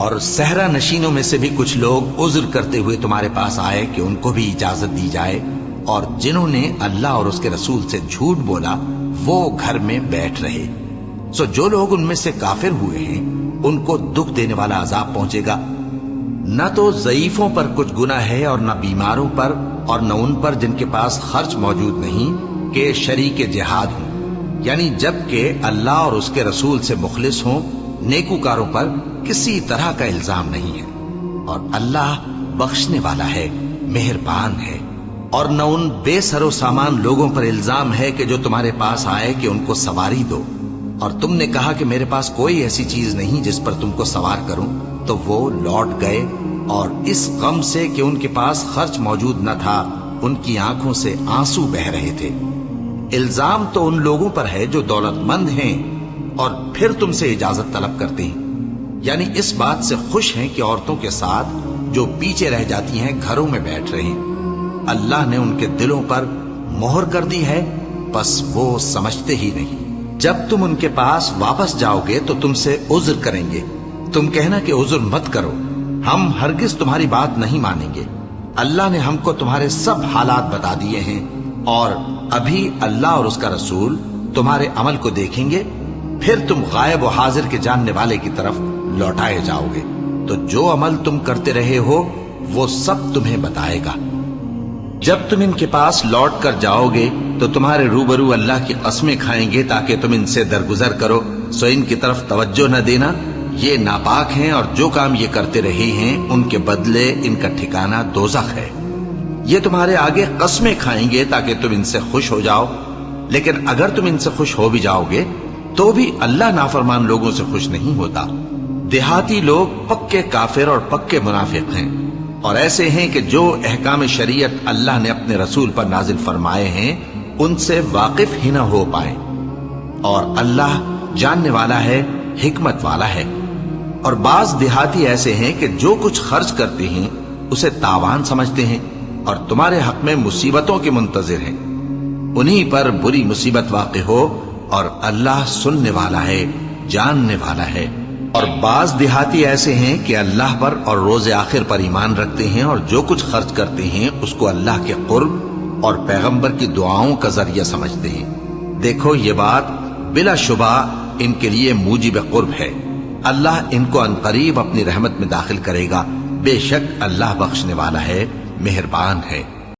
اور صحرا نشینوں میں سے بھی کچھ لوگ عذر کرتے ہوئے تمہارے پاس آئے کہ ان کو بھی اجازت دی جائے، اور جنہوں نے اللہ اور اس کے رسول سے جھوٹ بولا وہ گھر میں بیٹھ رہے۔ سو جو لوگ ان میں سے کافر ہوئے ہیں ان کو دکھ دینے والا عذاب پہنچے گا۔ نہ تو ضعیفوں پر کچھ گناہ ہے اور نہ بیماروں پر، اور نہ ان پر جن کے پاس خرچ موجود نہیں کہ شریک جہاد ہوں، یعنی جب کہ اللہ اور اس کے رسول سے مخلص ہوں۔ نیکوکاروں پر کسی طرح کا الزام نہیں ہے، اور اللہ بخشنے والا ہے، مہربان ہے۔ اور نہ ان بے سر و سامان لوگوں پر الزام ہے کہ جو تمہارے پاس آئے کہ ان کو سواری دو، اور تم نے کہا کہ میرے پاس کوئی ایسی چیز نہیں جس پر تم کو سوار کروں، تو وہ لوٹ گئے، اور اس غم سے کہ ان کے پاس خرچ موجود نہ تھا ان کی آنکھوں سے آنسو بہ رہے تھے۔ الزام تو ان لوگوں پر ہے جو دولت مند ہیں اور پھر تم سے اجازت طلب کرتے ہیں، یعنی اس بات سے خوش ہیں کہ عورتوں کے ساتھ جو پیچھے رہ جاتی ہیں گھروں میں بیٹھ رہے ہیں۔ اللہ نے ان کے دلوں پر مہر کر دی ہے، بس وہ سمجھتے ہی نہیں۔ جب تم ان کے پاس واپس جاؤ گے تو تم سے عذر کریں گے، تم کہنا کہ عذر مت کرو، ہم ہرگز تمہاری بات نہیں مانیں گے۔ اللہ نے ہم کو تمہارے سب حالات بتا دیے ہیں، اور ابھی اللہ اور اس کا رسول تمہارے عمل کو دیکھیں گے، پھر تم غائب و حاضر کے جاننے والے کی طرف لوٹائے جاؤ گے، تو جو عمل تم کرتے رہے ہو وہ سب تمہیں بتائے گا۔ جب تم ان کے پاس لوٹ کر جاؤ گے تو تمہارے روبرو اللہ کی قسمیں کھائیں گے تاکہ تم ان سے درگزر کرو، سو ان کی طرف توجہ نہ دینا، یہ ناپاک ہیں، اور جو کام یہ کرتے رہے ہیں ان کے بدلے ان کا ٹھکانہ دوزخ ہے۔ یہ تمہارے آگے قسمیں کھائیں گے تاکہ تم ان سے خوش ہو جاؤ، لیکن اگر تم ان سے خوش ہو بھی جاؤ گے تو بھی اللہ نافرمان لوگوں سے خوش نہیں ہوتا۔ دیہاتی لوگ پکے کافر اور پکے منافق ہیں، اور ایسے ہیں کہ جو احکام شریعت اللہ نے اپنے رسول پر نازل فرمائے ہیں ان سے واقف ہی نہ ہو پائے، اور اللہ جاننے والا ہے، حکمت والا ہے۔ اور بعض دیہاتی ایسے ہیں کہ جو کچھ خرچ کرتے ہیں اسے تاوان سمجھتے ہیں، اور تمہارے حق میں مصیبتوں کے منتظر ہیں، انہی پر بری مصیبت واقع ہو، اور اللہ سننے والا ہے، جاننے والا ہے۔ اور بعض دیہاتی ایسے ہیں کہ اللہ پر اور روز آخر پر ایمان رکھتے ہیں، اور جو کچھ خرچ کرتے ہیں اس کو اللہ کے قرب اور پیغمبر کی دعاؤں کا ذریعہ سمجھتے ہیں۔ دیکھو یہ بات بلا شبہ ان کے لیے موجب قرب ہے، اللہ ان کو عنقریب اپنی رحمت میں داخل کرے گا، بے شک اللہ بخشنے والا ہے، مہربان ہے۔